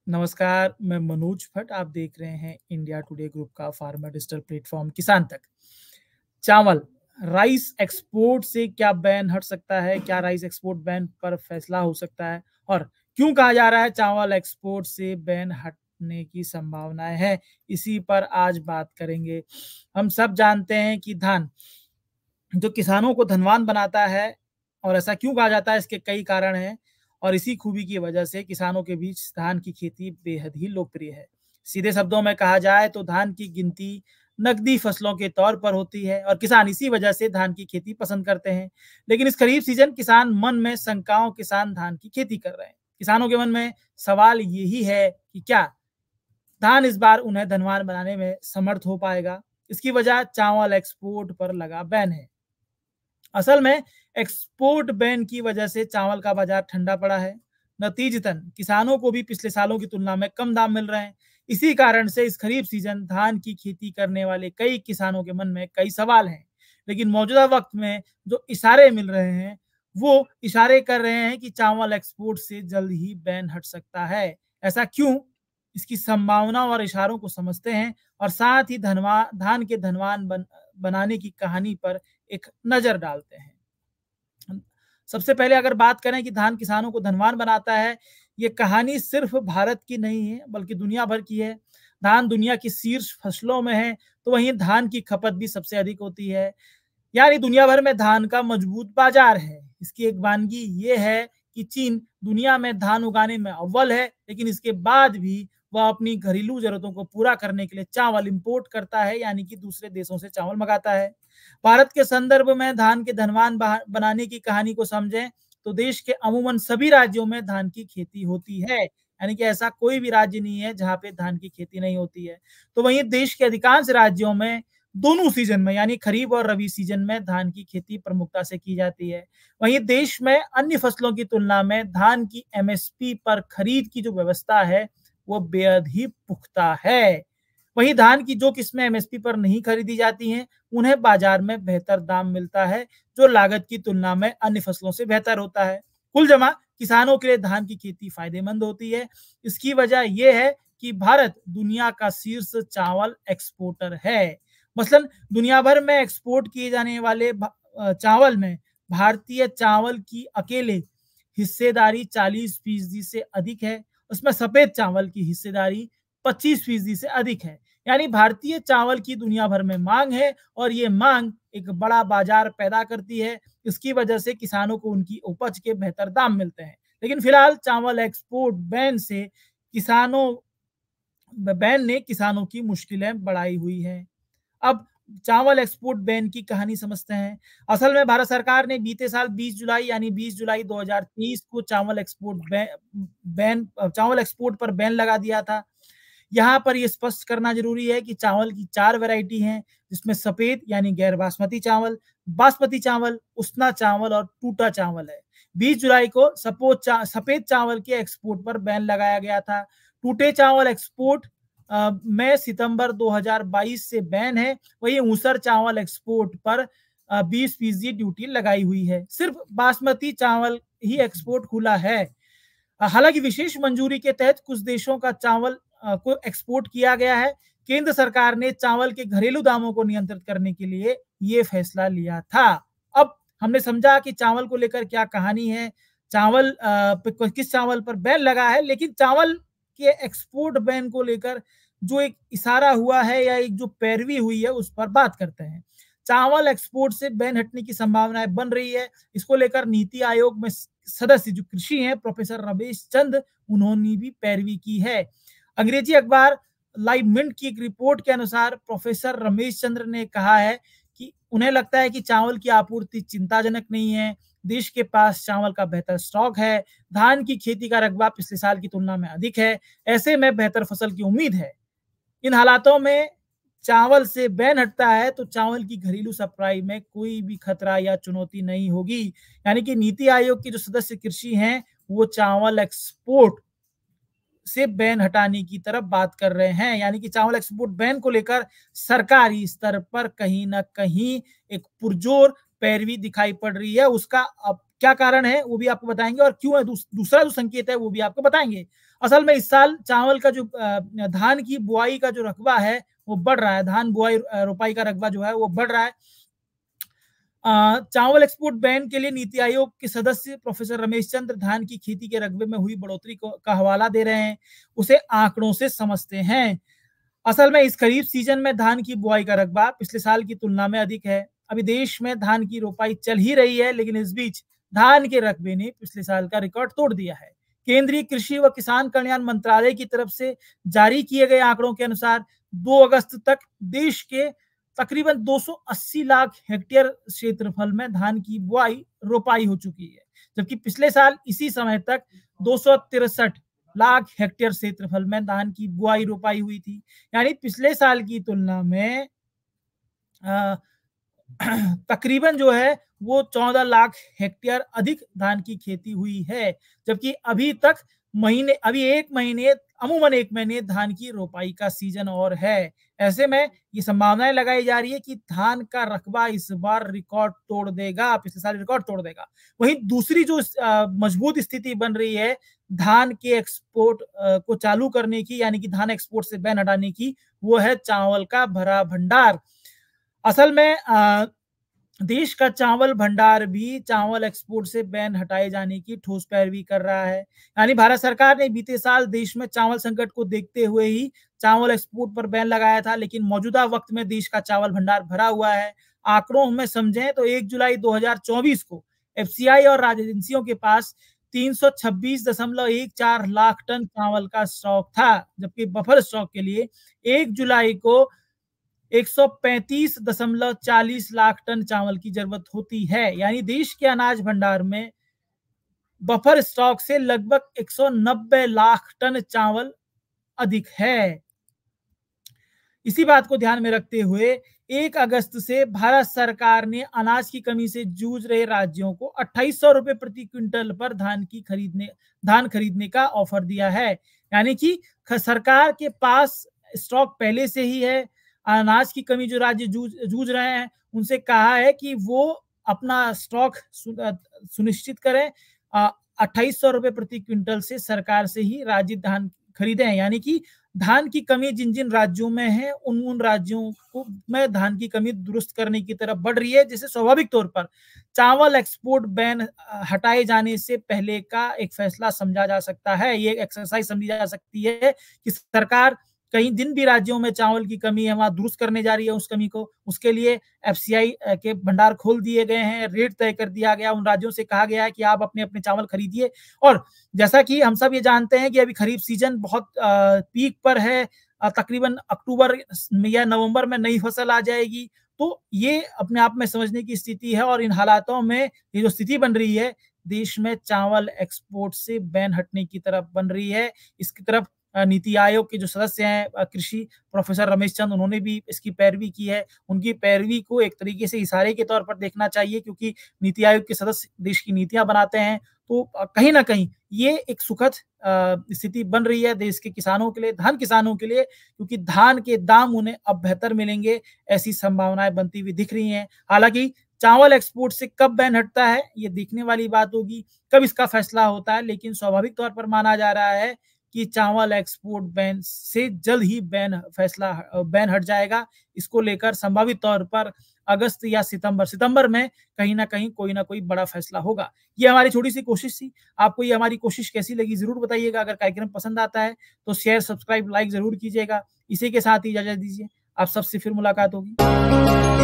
नमस्कार, मैं मनोज भट्ट। आप देख रहे हैं इंडिया टुडे ग्रुप का फार्मर डिजिटल प्लेटफॉर्म किसान तक। चावल, राइस एक्सपोर्ट से क्या बैन हट सकता है? क्या राइस एक्सपोर्ट बैन पर फैसला हो सकता है? और क्यों कहा जा रहा है चावल एक्सपोर्ट से बैन हटने की संभावनाएं हैं? इसी पर आज बात करेंगे। हम सब जानते हैं कि धान जो किसानों को धनवान बनाता है और ऐसा क्यों कहा जाता है, इसके कई कारण हैं और इसी खूबी की वजह से किसानों के बीच धान की खेती बेहद ही लोकप्रिय है। सीधे शब्दों में कहा जाए तो धान की गिनती नकदी फसलों के तौर पर होती है और किसान इसी वजह से धान की खेती पसंद करते हैं। लेकिन इस खरीफ सीजन किसान मन में शंकाओं के साथ धान की खेती कर रहे हैं। किसानों के मन में सवाल यही है कि क्या धान इस बार उन्हें धनवान बनाने में समर्थ हो पाएगा? इसकी वजह चावल एक्सपोर्ट पर लगा बैन है। असल में एक्सपोर्ट बैन की वजह से चावल का बाजार ठंडा पड़ा है। नतीजतन किसानों को भी पिछले सालों की तुलना में कम दाम मिल रहे हैं। इसी कारण से इस खरीफ सीजन धान की खेती करने वाले कई किसानों के मन में कई सवाल हैं। लेकिन मौजूदा वक्त में जो इशारे मिल रहे हैं, वो इशारे कर रहे हैं कि चावल एक्सपोर्ट से जल्द ही बैन हट सकता है। ऐसा क्यों? इसकी संभावना और इशारों को समझते हैं और साथ ही धान के धनवान बनाने की कहानी पर एक नज़र डालते हैं। सबसे पहले अगर बात करें कि धान किसानों को धनवान बनाता है, ये कहानी सिर्फ भारत की नहीं है बल्कि दुनिया भर की है। धान दुनिया की शीर्ष फसलों में है, तो वहीं धान की खपत भी सबसे अधिक होती है। यानी दुनिया भर में धान का मजबूत बाजार है। इसकी एक वानगी ये है कि चीन दुनिया में धान उगाने में अव्वल है, लेकिन इसके बाद भी वह अपनी घरेलू जरूरतों को पूरा करने के लिए चावल इंपोर्ट करता है, यानी कि दूसरे देशों से चावल मंगाता है। भारत के संदर्भ में धान के धनवान बनाने की कहानी को समझें तो देश के अमूमन सभी राज्यों में धान की खेती होती है, यानी कि ऐसा कोई भी राज्य नहीं है जहाँ पे धान की खेती नहीं होती है। तो वहीं देश के अधिकांश राज्यों में दोनों सीजन में यानी खरीफ और रबी सीजन में धान की खेती प्रमुखता से की जाती है। वहीं देश में अन्य फसलों की तुलना में धान की एमएसपी पर खरीद की जो व्यवस्था है वो बेहद ही पुख्ता है। वहीं धान की जो किस्में एमएसपी पर नहीं खरीदी जाती हैं, उन्हें बाजार में बेहतर दाम मिलता है, जो लागत की तुलना में अन्य फसलों से बेहतर होता है। कुल जमा किसानों के लिए धान की खेती फायदेमंद होती है। इसकी वजह यह है कि भारत दुनिया का शीर्ष चावल एक्सपोर्टर है। मसलन दुनिया भर में एक्सपोर्ट किए जाने वाले चावल में भारतीय चावल की अकेले हिस्सेदारी 40% से अधिक है। उसमें सफेद चावल की हिस्सेदारी 25% से अधिक है। यानी भारतीय चावल की दुनिया भर में मांग है और ये मांग एक बड़ा बाजार पैदा करती है। इसकी वजह से किसानों को उनकी उपज के बेहतर दाम मिलते हैं। लेकिन फिलहाल चावल एक्सपोर्ट बैन ने किसानों की मुश्किलें बढ़ाई हुई हैं। अब चावल एक्सपोर्ट बैन की कहानी समझते हैं। असल में भारत सरकार ने बीते साल 20 जुलाई यानी 20 जुलाई 2023 को चावल एक्सपोर्ट पर बैन लगा दिया था। यहाँ पर ये स्पष्ट करना जरूरी है कि चावल की 4 वैरायटी हैं, जिसमें सफेद यानी गैर बासमती चावल, बासमती चावल, उसना चावल और टूटा चावल है। 20 जुलाई को सफेद चावल के एक्सपोर्ट पर बैन लगाया गया था। टूटे चावल एक्सपोर्ट में सितंबर 2022 से बैन है। वही ऊसर चावल एक्सपोर्ट पर 20% ड्यूटी लगाई हुई है। सिर्फ बासमती चावल ही एक्सपोर्ट खुला है। हालांकि विशेष मंजूरी के तहत कुछ देशों का चावल को एक्सपोर्ट किया गया है। केंद्र सरकार ने चावल के घरेलू दामों को नियंत्रित करने के लिए ये फैसला लिया था। अब हमने समझा कि चावल को लेकर क्या कहानी है, किस चावल पर बैन लगा है, लेकिन चावल के एक्सपोर्ट बैन को लेकर जो एक इशारा हुआ है या एक जो पैरवी हुई है उस पर बात करते हैं। चावल एक्सपोर्ट से बैन हटने की संभावनाएं बन रही है। इसको लेकर नीति आयोग में सदस्य जो कृषि हैं प्रोफेसर रमेश चंद, उन्होंने भी पैरवी की है। अंग्रेजी अखबार लाइव मिंट की एक रिपोर्ट के अनुसार प्रोफेसर रमेश चंद्र ने कहा है कि उन्हें लगता है कि चावल की आपूर्ति चिंताजनक नहीं है। देश के पास चावल का बेहतर स्टॉक है। धान की खेती का रकबा पिछले साल की तुलना में अधिक है। ऐसे में बेहतर फसल की उम्मीद है। इन हालातों में चावल से बैन हटता है तो चावल की घरेलू सप्लाई में कोई भी खतरा या चुनौती नहीं होगी। यानी कि नीति आयोग के जो सदस्य कृषि हैं वो चावल एक्सपोर्ट से बैन हटाने की तरफ बात कर रहे हैं। यानी कि चावल एक्सपोर्ट बैन को लेकर सरकारी स्तर पर कहीं ना कहीं एक पुरजोर पैरवी दिखाई पड़ रही है। उसका अब क्या कारण है वो भी आपको बताएंगे और क्यों है दूसरा जो संकेत है वो भी आपको बताएंगे। असल में इस साल चावल का जो धान की बुआई का जो रकबा है वो बढ़ रहा है, धान बुआई रोपाई का रकबा जो है वो बढ़ रहा है। चावल एक्सपोर्ट बैन के लिए नीति आयोग के सदस्य प्रोफेसर रमेश चंद्र धान की खेती के रकबे में हुई बढ़ोतरी का हवाला दे रहे हैं, उसे आंकड़ों से समझते हैं। असल में इस खरीफ सीजन में धान की बुआई का रकबा पिछले साल की तुलना में अधिक है। अभी देश में धान की रोपाई चल ही रही है, लेकिन इस बीच धान के रकबे ने पिछले साल का रिकॉर्ड तोड़ दिया है। केंद्रीय कृषि व किसान कल्याण मंत्रालय की तरफ से जारी किए गए आंकड़ों के अनुसार 2 अगस्त तक देश के तकरीबन 280 लाख हेक्टेयर क्षेत्रफल में धान की बुआई रोपाई हो चुकी है, जबकि पिछले साल इसी समय तक 263 लाख हेक्टेयर क्षेत्रफल में धान की बुआई रोपाई हुई थी। यानी पिछले साल की तुलना में तकरीबन जो है वो 14 लाख हेक्टेयर अधिक धान की खेती हुई है, जबकि अभी अमूमन एक महीने धान की रोपाई का सीजन और है। ऐसे में ये संभावनाएं लगाई जा रही है कि धान का रकबा इस बार रिकॉर्ड तोड़ देगा, पिछले साल रिकॉर्ड तोड़ देगा। वहीं दूसरी जो मजबूत स्थिति बन रही है धान के एक्सपोर्ट को चालू करने की, यानी कि धान एक्सपोर्ट से बैन हटाने की, वो है चावल का भरा भंडार। असल में देश का चावल भंडार भी चावल एक्सपोर्ट से बैन हटाए जाने की ठोस पैरवी कर रहा है। यानी भारत सरकार ने बीते साल देश में चावल संकट को देखते हुए ही चावल एक्सपोर्ट पर बैन लगाया था, लेकिन मौजूदा वक्त में देश का चावल भंडार भरा हुआ है। आंकड़ों में समझें तो 1 जुलाई 2024 को एफसीआई और राज्य एजेंसियों के पास 326.14 लाख टन चावल का स्टॉक था, जबकि बफर स्टॉक के लिए 1 जुलाई को 135.40 लाख टन चावल की जरूरत होती है। यानी देश के अनाज भंडार में बफर स्टॉक से लगभग 190 लाख टन चावल अधिक है। इसी बात को ध्यान में रखते हुए 1 अगस्त से भारत सरकार ने अनाज की कमी से जूझ रहे राज्यों को 2800 रुपए प्रति क्विंटल पर धान खरीदने का ऑफर दिया है। यानी कि सरकार के पास स्टॉक पहले से ही है। अनाज की कमी जो राज्य जूझ रहे हैं उनसे कहा है कि वो अपना स्टॉक सुनिश्चित करें। 2800 रुपए प्रति क्विंटल से सरकार से ही राज्य धान खरीदे हैं। यानी कि धान की कमी जिन जिन राज्यों में है उन राज्यों को में धान की कमी दुरुस्त करने की तरफ बढ़ रही है, जिससे स्वाभाविक तौर पर चावल एक्सपोर्ट बैन हटाए जाने से पहले का एक फैसला समझा जा सकता है। ये एक्सरसाइज समझी जा सकती है कि सरकार कहीं जिन भी राज्यों में चावल की कमी है वहां दुरुस्त करने जा रही है उस कमी को। उसके लिए एफसीआई के भंडार खोल दिए गए हैं, रेट तय कर दिया गया, उन राज्यों से कहा गया है कि आप अपने अपने चावल खरीदिए। और जैसा कि हम सब ये जानते हैं कि अभी खरीफ सीजन बहुत पीक पर है, तकरीबन अक्टूबर या नवंबर में नई फसल आ जाएगी। तो ये अपने आप में समझने की स्थिति है और इन हालातों में ये जो स्थिति बन रही है देश में चावल एक्सपोर्ट से बैन हटने की तरफ बन रही है। इसकी तरफ नीति आयोग के जो सदस्य हैं कृषि प्रोफेसर रमेश चंद, उन्होंने भी इसकी पैरवी की है। उनकी पैरवी को एक तरीके से इशारे के तौर पर देखना चाहिए, क्योंकि नीति आयोग के सदस्य देश की नीतियां बनाते हैं। तो कहीं ना कहीं ये एक सुखद स्थिति बन रही है देश के किसानों के लिए, धान किसानों के लिए, क्योंकि धान के दाम उन्हें अब बेहतर मिलेंगे, ऐसी संभावनाएं बनती हुई दिख रही हैं। हालांकि चावल एक्सपोर्ट से कब बैन हटता है ये देखने वाली बात होगी, कब इसका फैसला होता है, लेकिन स्वाभाविक तौर पर माना जा रहा है कि चावल एक्सपोर्ट बैन से जल्द ही बैन हट जाएगा। इसको लेकर संभावित तौर पर अगस्त या सितंबर में कहीं ना कहीं कोई ना कोई बड़ा फैसला होगा। ये हमारी छोटी सी कोशिश थी। आपको ये हमारी कोशिश कैसी लगी जरूर बताइएगा। अगर कार्यक्रम पसंद आता है तो शेयर, सब्सक्राइब, लाइक जरूर कीजिएगा। इसी के साथ ही इजाजत दीजिए, आप सबसे फिर मुलाकात होगी।